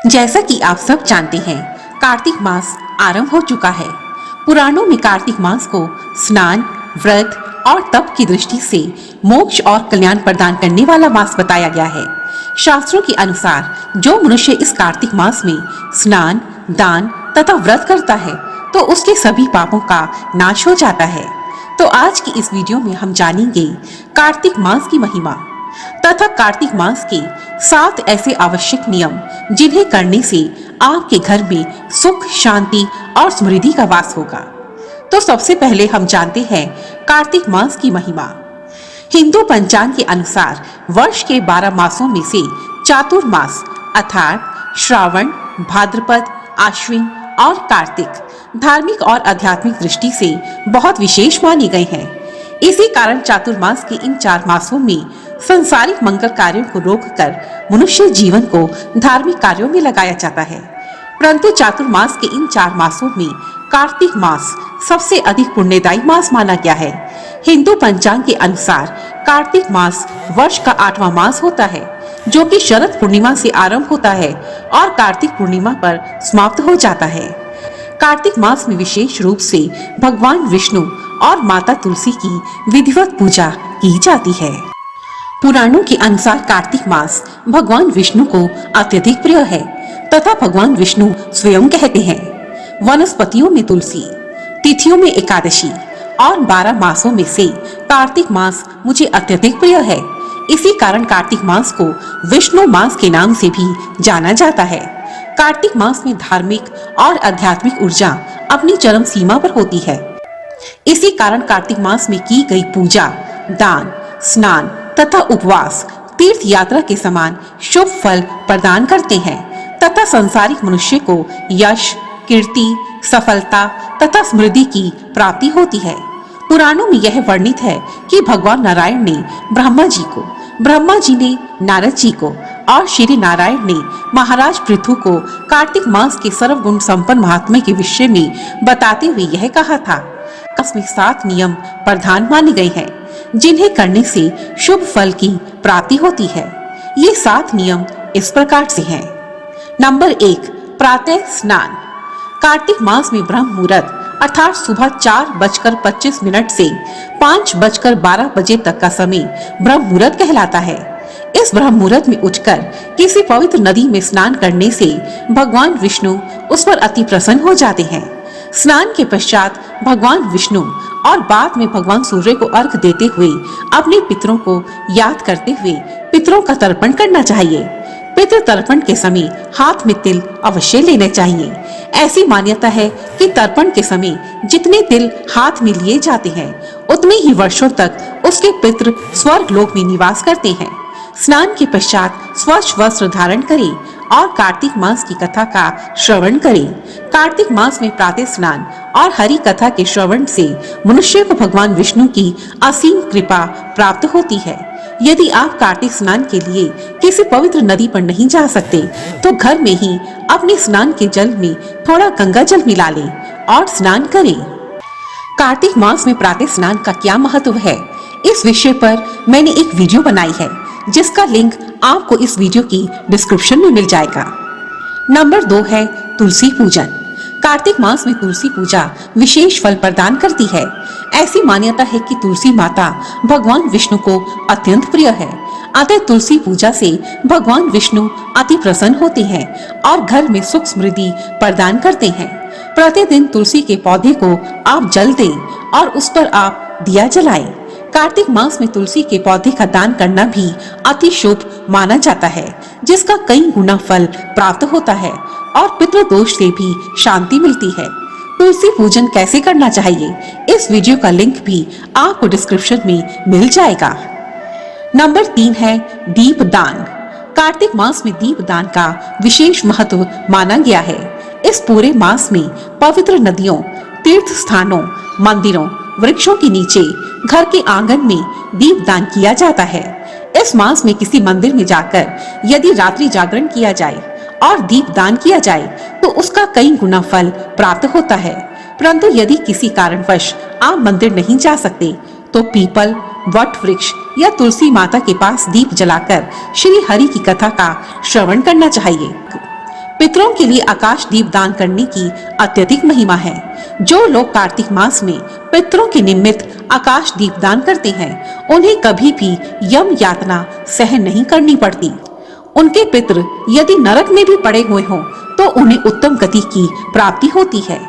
जैसा कि आप सब जानते हैं, कार्तिक मास आरंभ हो चुका है। पुराणों में कार्तिक मास को स्नान, व्रत और तप की दृष्टि से मोक्ष और कल्याण प्रदान करने वाला मास बताया गया है। शास्त्रों के अनुसार जो मनुष्य इस कार्तिक मास में स्नान, दान तथा व्रत करता है तो उसके सभी पापों का नाश हो जाता है। तो आज की इस वीडियो में हम जानेंगे कार्तिक मास की महिमा तथा कार्तिक मास के 7 ऐसे आवश्यक नियम जिन्हें करने से आपके घर में सुख, शांति और समृद्धि का वास होगा। तो सबसे पहले हम जानते हैं कार्तिक मास की महिमा। हिंदू पंचांग के अनुसार वर्ष के 12 मासों में से चातुर्मास अर्थात श्रावण, भाद्रपद, आश्विन और कार्तिक धार्मिक और आध्यात्मिक दृष्टि से बहुत विशेष माने गए हैं। इसी कारण चातुर्मास के इन 4 मासों में संसारिक मंगल कार्यों को रोककर मनुष्य जीवन को धार्मिक कार्यों में लगाया जाता है। परंतु चातुर्मास के इन 4 मासों में कार्तिक मास सबसे अधिक पुण्यदायी मास माना गया है। हिंदू पंचांग के अनुसार कार्तिक मास वर्ष का 8वां मास होता है, जो कि शरद पूर्णिमा से आरंभ होता है और कार्तिक पूर्णिमा पर समाप्त हो जाता है। कार्तिक मास में विशेष रूप से भगवान विष्णु और माता तुलसी की विधिवत पूजा की जाती है। पुराणों के अनुसार कार्तिक मास भगवान विष्णु को अत्यधिक प्रिय है तथा भगवान विष्णु स्वयं कहते हैं, वनस्पतियों में तुलसी, तिथियों में एकादशी और 12 मासों में से कार्तिक मास मुझे अत्यधिक प्रिय है। इसी कारण कार्तिक मास को विष्णु मास के नाम से भी जाना जाता है। कार्तिक मास में धार्मिक और आध्यात्मिक ऊर्जा अपनी चरम सीमा पर होती है। इसी कारण कार्तिक मास में की गई पूजा, दान, स्नान तथा उपवास तीर्थ यात्रा के समान शुभ फल प्रदान करते हैं तथा संसारिक मनुष्य को यश, कीर्ति, सफलता तथा समृद्धि की प्राप्ति होती है। पुराणों में यह वर्णित है कि भगवान नारायण ने ब्रह्मा जी ने नारद जी को और श्री नारायण ने महाराज पृथु को कार्तिक मास के सर्वगुण संपन्न महात्म्य के विषय में बताते हुए यह कहा था। इसमें 7 नियम प्रधान माने गए हैं जिन्हें करने से शुभ फल की प्राप्ति होती है। ये 7 नियम इस प्रकार से हैं। नंबर 1, प्रातः स्नान। कार्तिक मास में ब्रह्म मुहूर्त अर्थात सुबह 4:25 से 5:12 बजे तक का समय ब्रह्म मुहूर्त कहलाता है। इस ब्रह्म मुहूर्त में उठकर किसी पवित्र नदी में स्नान करने से भगवान विष्णु उस पर अति प्रसन्न हो जाते हैं। स्नान के पश्चात भगवान विष्णु और बाद में भगवान सूर्य को अर्घ देते हुए अपने पितरों को याद करते हुए पितरों का तर्पण करना चाहिए। पितृ तर्पण के समय हाथ में तिल अवश्य लेने चाहिए। ऐसी मान्यता है कि तर्पण के समय जितने तिल हाथ में लिए जाते हैं उतने ही वर्षों तक उसके पितृ स्वर्ग लोक में निवास करते हैं। स्नान के पश्चात स्वच्छ वस्त्र धारण करें और कार्तिक मास की कथा का श्रवण करें। कार्तिक मास में प्रातः स्नान और हरि कथा के श्रवण से मनुष्य को भगवान विष्णु की असीम कृपा प्राप्त होती है। यदि आप कार्तिक स्नान के लिए किसी पवित्र नदी पर नहीं जा सकते तो घर में ही अपने स्नान के जल में थोड़ा गंगा जल मिला लें और स्नान करें। कार्तिक मास में प्रातः स्नान का क्या महत्व है, इस विषय पर मैंने एक वीडियो बनाई है जिसका लिंक आपको इस वीडियो की डिस्क्रिप्शन में मिल जाएगा। नंबर 2 है तुलसी पूजन। कार्तिक मास में तुलसी पूजा विशेष फल प्रदान करती है। ऐसी मान्यता है कि तुलसी माता भगवान विष्णु को अत्यंत प्रिय है। अतः तुलसी पूजा से भगवान विष्णु अति प्रसन्न होते हैं और घर में सुख समृद्धि प्रदान करते हैं। प्रतिदिन तुलसी के पौधे को आप जल दें और उस पर आप दिया जलाएं। कार्तिक मास में तुलसी के पौधे का दान करना भी अति शुभ माना जाता है, जिसका कई गुना फल प्राप्त होता है और पितृदोष से भी शांति मिलती है। तुलसी पूजन कैसे करना चाहिए, इस वीडियो का लिंक भी आपको डिस्क्रिप्शन में मिल जाएगा। नंबर 3 है दीप दान। कार्तिक मास में दीप दान का विशेष महत्व माना गया है। इस पूरे मास में पवित्र नदियों, तीर्थ स्थानों, मंदिरों, वृक्षों के नीचे, घर के आंगन में दीप दान किया जाता है। इस मास में किसी मंदिर में जाकर यदि रात्रि जागरण किया जाए और दीप दान किया जाए तो उसका कई गुना फल प्राप्त होता है। परंतु यदि किसी कारणवश आप मंदिर नहीं जा सकते तो पीपल, वट वृक्ष या तुलसी माता के पास दीप जलाकर श्री हरि की कथा का श्रवण करना चाहिए। पितरों के लिए आकाश दीप दान करने की अत्यधिक महिमा है। जो लोग कार्तिक मास में पितरों के निमित्त आकाश दीप दान करते हैं, उन्हें कभी भी यम यातना सहन नहीं करनी पड़ती। उनके पितृ यदि नरक में भी पड़े हुए हों तो उन्हें उत्तम गति की प्राप्ति होती है।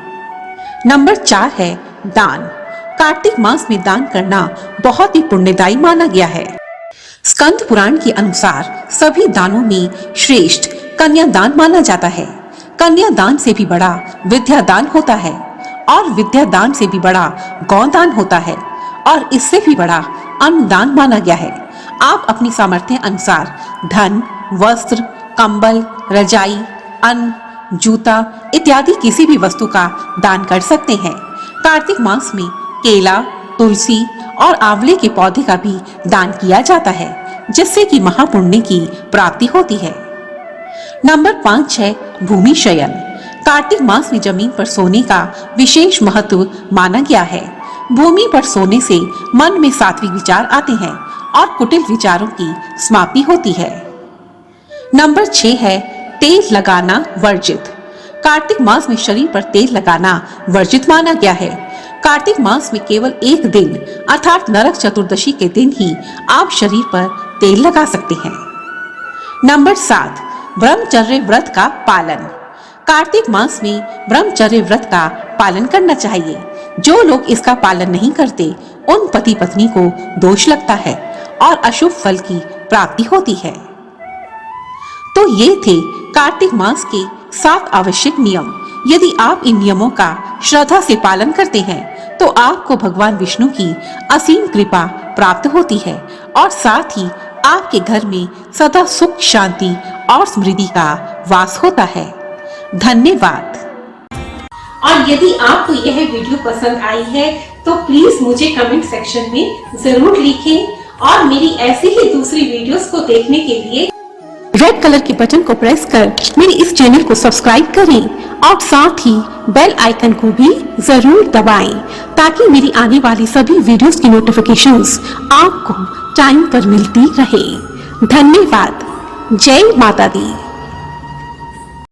नंबर 4 है दान। कार्तिक मास में दान करना बहुत ही पुण्यदायी माना गया है। स्कंद पुराण के अनुसार सभी दानों में श्रेष्ठ कन्यादान माना जाता है। कन्यादान से भी बड़ा विद्यादान होता है और विद्यादान से भी बड़ा गौदान होता है और इससे भी बड़ा अन्नदान माना गया है। आप अपनी सामर्थ्य अनुसार धन, वस्त्र, कंबल, रजाई, अन्न, जूता इत्यादि किसी भी वस्तु का दान कर सकते हैं। कार्तिक मास में केला, तुलसी और आंवले के पौधे का भी दान किया जाता है, जिससे कि महापुण्य की प्राप्ति होती है। नंबर 5 है भूमि शयन। कार्तिक मास में जमीन पर सोने का विशेष महत्व माना गया है। भूमि पर सोने से मन में सात्विक विचार आते हैं और कुटिल विचारों की समाप्ति होती है। नंबर 6 है तेल लगाना वर्जित। कार्तिक मास में शरीर पर तेल लगाना वर्जित माना गया है। कार्तिक मास में केवल एक दिन अर्थात नरक चतुर्दशी के दिन ही आप शरीर पर तेल लगा सकते हैं। नंबर 7 ब्रह्मचर्य व्रत का पालन। कार्तिक मास में ब्रह्मचर्य व्रत का पालन करना चाहिए। जो लोग इसका पालन नहीं करते, उन पति पत्नी को दोष लगता है और अशुभ फल की प्राप्ति होती है। तो ये थे कार्तिक मास के 7 आवश्यक नियम। यदि आप इन नियमों का श्रद्धा से पालन करते हैं तो आपको भगवान विष्णु की असीम कृपा प्राप्त होती है और साथ ही आपके घर में सदा सुख, शांति और समृद्धि का वास होता है। धन्यवाद। और यदि आपको यह वीडियो पसंद आई है तो प्लीज मुझे कमेंट सेक्शन में जरूर लिखें और मेरी ऐसी ही दूसरी वीडियोस को देखने के लिए रेड कलर के बटन को प्रेस कर मेरे इस चैनल को सब्सक्राइब करें और साथ ही बेल आइकन को भी जरूर दबाएं ताकि मेरी आने वाली सभी वीडियोस की नोटिफिकेशंस आपको टाइम पर मिलती रहे। धन्यवाद। जय माता दी।